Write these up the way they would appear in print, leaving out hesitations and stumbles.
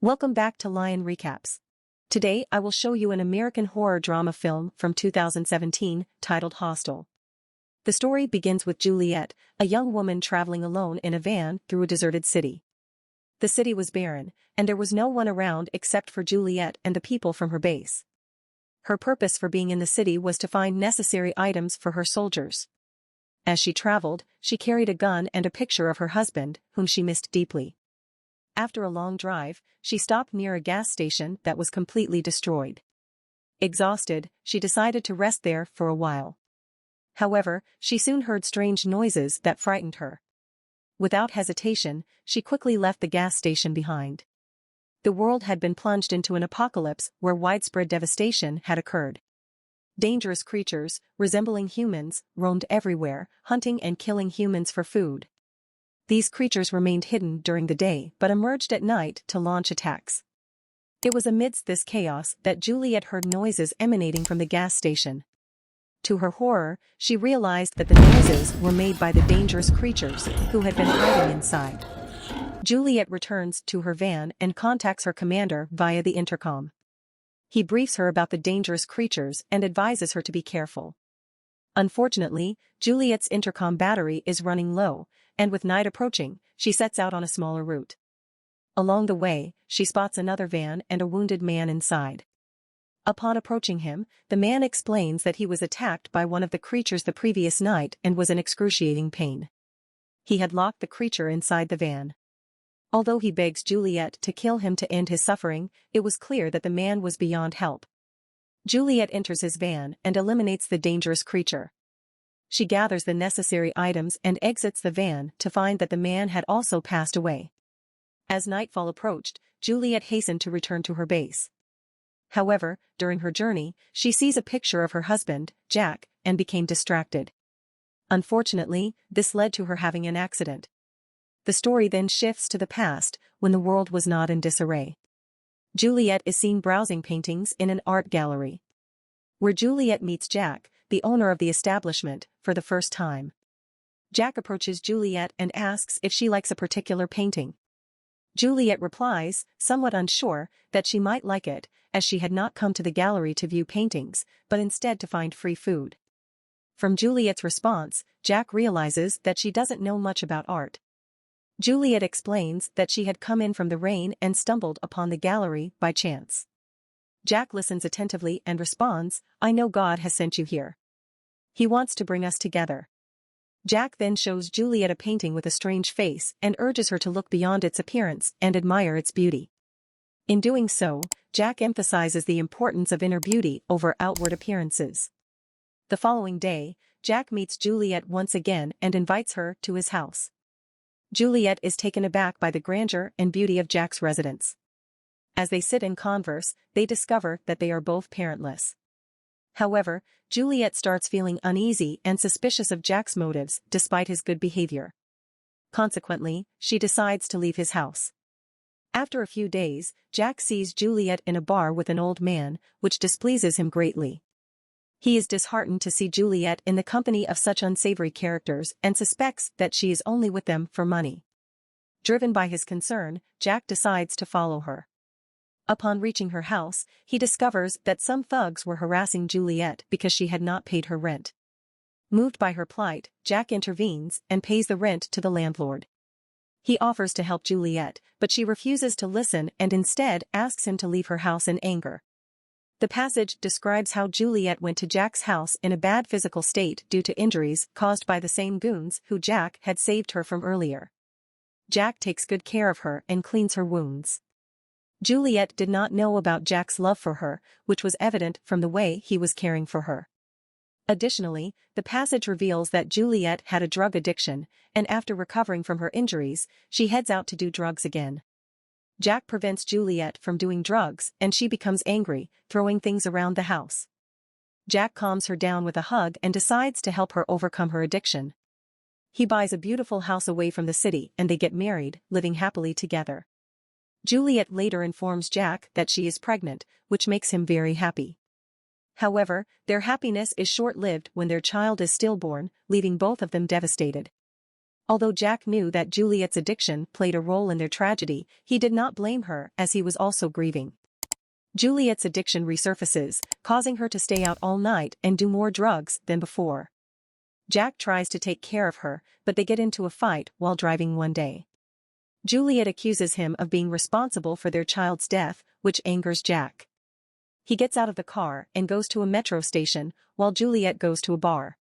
Welcome back to Lion Recaps. Today I will show you an American horror drama film from 2017 titled Hostel. The story begins with Juliette, a young woman traveling alone in a van through a deserted city. The city was barren, and there was no one around except for Juliette and the people from her base. Her purpose for being in the city was to find necessary items for her soldiers. As she traveled, she carried a gun and a picture of her husband, whom she missed deeply. After a long drive, she stopped near a gas station that was completely destroyed. Exhausted, she decided to rest there for a while. However, she soon heard strange noises that frightened her. Without hesitation, she quickly left the gas station behind. The world had been plunged into an apocalypse where widespread devastation had occurred. Dangerous creatures, resembling humans, roamed everywhere, hunting and killing humans for food. These creatures remained hidden during the day but emerged at night to launch attacks. It was amidst this chaos that Juliette heard noises emanating from the gas station. To her horror, she realized that the noises were made by the dangerous creatures who had been hiding inside. Juliette returns to her van and contacts her commander via the intercom. He briefs her about the dangerous creatures and advises her to be careful. Unfortunately, Juliette's intercom battery is running low, and with night approaching, she sets out on a smaller route. Along the way, she spots another van and a wounded man inside. Upon approaching him, the man explains that he was attacked by one of the creatures the previous night and was in excruciating pain. He had locked the creature inside the van. Although he begs Juliette to kill him to end his suffering, it was clear that the man was beyond help. Juliette enters his van and eliminates the dangerous creature. She gathers the necessary items and exits the van to find that the man had also passed away. As nightfall approached, Juliette hastened to return to her base. However, during her journey, she sees a picture of her husband, Jack, and became distracted. Unfortunately, this led to her having an accident. The story then shifts to the past, when the world was not in disarray. Juliette is seen browsing paintings in an art gallery, where Juliette meets Jack, the owner of the establishment, for the first time. Jack approaches Juliette and asks if she likes a particular painting. Juliette replies, somewhat unsure, that she might like it, as she had not come to the gallery to view paintings, but instead to find free food. From Juliette's response, Jack realizes that she doesn't know much about art. Juliette explains that she had come in from the rain and stumbled upon the gallery by chance. Jack listens attentively and responds, "I know God has sent you here. He wants to bring us together." Jack then shows Juliette a painting with a strange face and urges her to look beyond its appearance and admire its beauty. In doing so, Jack emphasizes the importance of inner beauty over outward appearances. The following day, Jack meets Juliette once again and invites her to his house. Juliette is taken aback by the grandeur and beauty of Jack's residence. As they sit and converse, they discover that they are both parentless. However, Juliette starts feeling uneasy and suspicious of Jack's motives despite his good behavior. Consequently, she decides to leave his house. After a few days, Jack sees Juliette in a bar with an old man, which displeases him greatly. He is disheartened to see Juliette in the company of such unsavory characters and suspects that she is only with them for money. Driven by his concern, Jack decides to follow her. Upon reaching her house, he discovers that some thugs were harassing Juliette because she had not paid her rent. Moved by her plight, Jack intervenes and pays the rent to the landlord. He offers to help Juliette, but she refuses to listen and instead asks him to leave her house in anger. The passage describes how Juliette went to Jack's house in a bad physical state due to injuries caused by the same goons who Jack had saved her from earlier. Jack takes good care of her and cleans her wounds. Juliette did not know about Jack's love for her, which was evident from the way he was caring for her. Additionally, the passage reveals that Juliette had a drug addiction, and after recovering from her injuries, she heads out to do drugs again. Jack prevents Juliette from doing drugs and she becomes angry, throwing things around the house. Jack calms her down with a hug and decides to help her overcome her addiction. He buys a beautiful house away from the city and they get married, living happily together. Juliette later informs Jack that she is pregnant, which makes him very happy. However, their happiness is short-lived when their child is stillborn, leaving both of them devastated. Although Jack knew that Juliette's addiction played a role in their tragedy, he did not blame her as he was also grieving. Juliette's addiction resurfaces, causing her to stay out all night and do more drugs than before. Jack tries to take care of her, but they get into a fight while driving one day. Juliette accuses him of being responsible for their child's death, which angers Jack. He gets out of the car and goes to a metro station, while Juliette goes to a bar.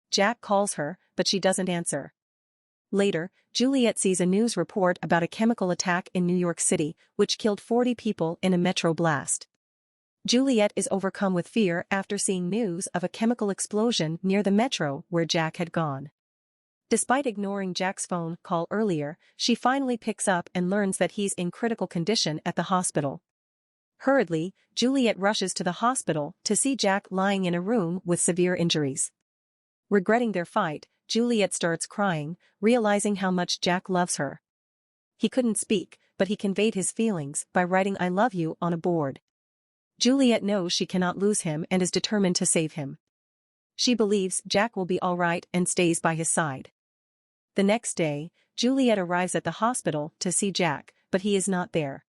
Jack calls her, but she doesn't answer. Later, Juliette sees a news report about a chemical attack in New York City, which killed 40 people in a metro blast. Juliette is overcome with fear after seeing news of a chemical explosion near the metro where Jack had gone. Despite ignoring Jack's phone call earlier, she finally picks up and learns that he's in critical condition at the hospital. Hurriedly, Juliette rushes to the hospital to see Jack lying in a room with severe injuries. Regretting their fight, Juliette starts crying, realizing how much Jack loves her. He couldn't speak, but he conveyed his feelings by writing "I love you" on a board. Juliette knows she cannot lose him and is determined to save him. She believes Jack will be all right and stays by his side. The next day, Juliette arrives at the hospital to see Jack, but he is not there.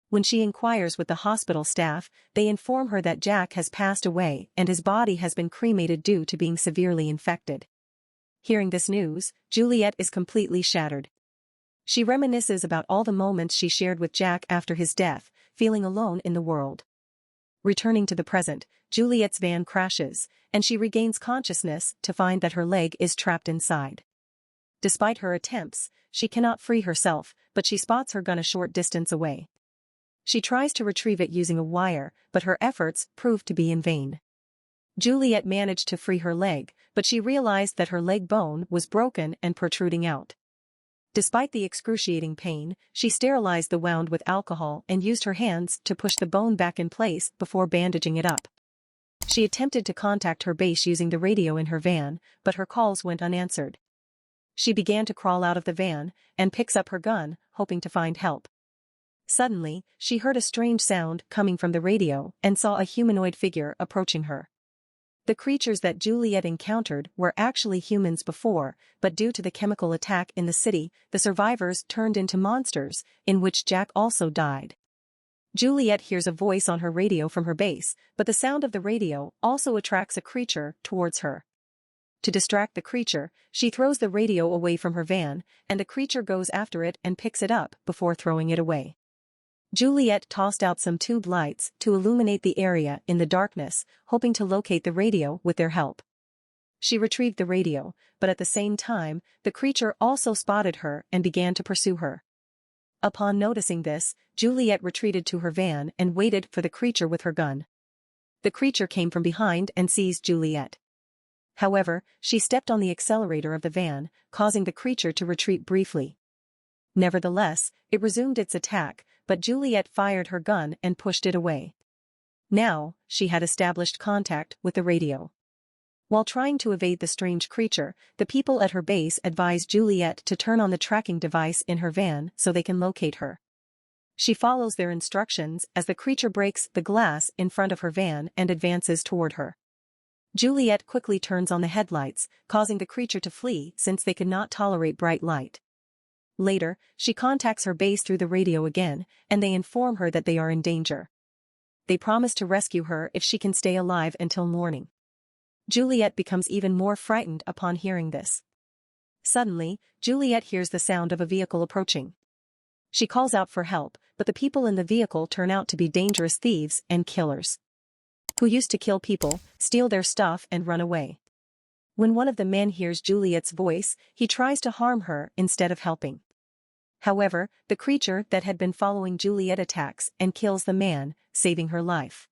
When she inquires with the hospital staff, they inform her that Jack has passed away and his body has been cremated due to being severely infected. Hearing this news, Juliette is completely shattered. She reminisces about all the moments she shared with Jack after his death, feeling alone in the world. Returning to the present, Juliette's van crashes, and she regains consciousness to find that her leg is trapped inside. Despite her attempts, she cannot free herself, but she spots her gun a short distance away. She tries to retrieve it using a wire, but her efforts prove to be in vain. Juliette managed to free her leg, but she realized that her leg bone was broken and protruding out. Despite the excruciating pain, she sterilized the wound with alcohol and used her hands to push the bone back in place before bandaging it up. She attempted to contact her base using the radio in her van, but her calls went unanswered. She began to crawl out of the van and picks up her gun, hoping to find help. Suddenly, she heard a strange sound coming from the radio and saw a humanoid figure approaching her. The creatures that Juliette encountered were actually humans before, but due to the chemical attack in the city, the survivors turned into monsters, in which Jack also died. Juliette hears a voice on her radio from her base, but the sound of the radio also attracts a creature towards her. To distract the creature, she throws the radio away from her van, and the creature goes after it and picks it up before throwing it away. Juliette tossed out some tube lights to illuminate the area in the darkness, hoping to locate the radio with their help. She retrieved the radio, but at the same time, the creature also spotted her and began to pursue her. Upon noticing this, Juliette retreated to her van and waited for the creature with her gun. The creature came from behind and seized Juliette. However, she stepped on the accelerator of the van, causing the creature to retreat briefly. Nevertheless, it resumed its attack, but Juliette fired her gun and pushed it away. Now, she had established contact with the radio. While trying to evade the strange creature, the people at her base advised Juliette to turn on the tracking device in her van so they can locate her. She follows their instructions as the creature breaks the glass in front of her van and advances toward her. Juliette quickly turns on the headlights, causing the creature to flee since they could not tolerate bright light. Later, she contacts her base through the radio again, and they inform her that they are in danger. They promise to rescue her if she can stay alive until morning. Juliette becomes even more frightened upon hearing this. Suddenly, Juliette hears the sound of a vehicle approaching. She calls out for help, but the people in the vehicle turn out to be dangerous thieves and killers, who used to kill people, steal their stuff and run away. When one of the men hears Juliette's voice, he tries to harm her instead of helping. However, the creature that had been following Juliette attacks and kills the man, saving her life.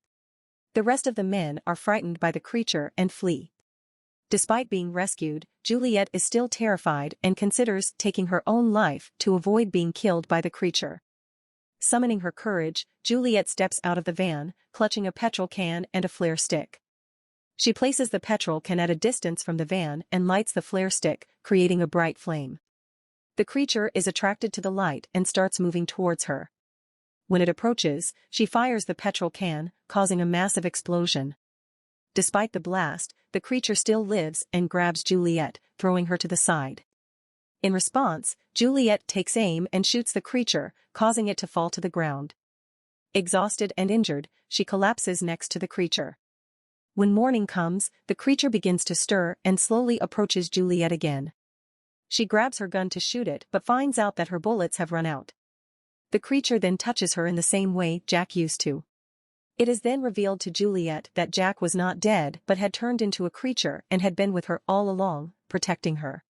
The rest of the men are frightened by the creature and flee. Despite being rescued, Juliette is still terrified and considers taking her own life to avoid being killed by the creature. Summoning her courage, Juliette steps out of the van, clutching a petrol can and a flare stick. She places the petrol can at a distance from the van and lights the flare stick, creating a bright flame. The creature is attracted to the light and starts moving towards her. When it approaches, she fires the petrol can, causing a massive explosion. Despite the blast, the creature still lives and grabs Juliette, throwing her to the side. In response, Juliette takes aim and shoots the creature, causing it to fall to the ground. Exhausted and injured, she collapses next to the creature. When morning comes, the creature begins to stir and slowly approaches Juliette again. She grabs her gun to shoot it but finds out that her bullets have run out. The creature then touches her in the same way Jack used to. It is then revealed to Juliette that Jack was not dead but had turned into a creature and had been with her all along, protecting her.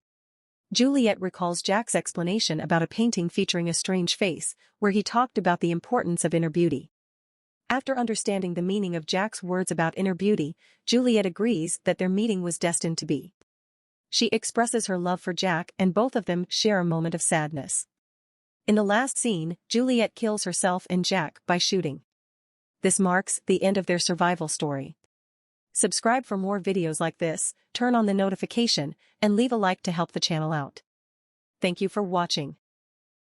Juliette recalls Jack's explanation about a painting featuring a strange face, where he talked about the importance of inner beauty. After understanding the meaning of Jack's words about inner beauty, Juliette agrees that their meeting was destined to be. She expresses her love for Jack and both of them share a moment of sadness. In the last scene, Juliette kills herself and Jack by shooting. This marks the end of their survival story. Subscribe for more videos like this, turn on the notification, and leave a like to help the channel out. Thank you for watching.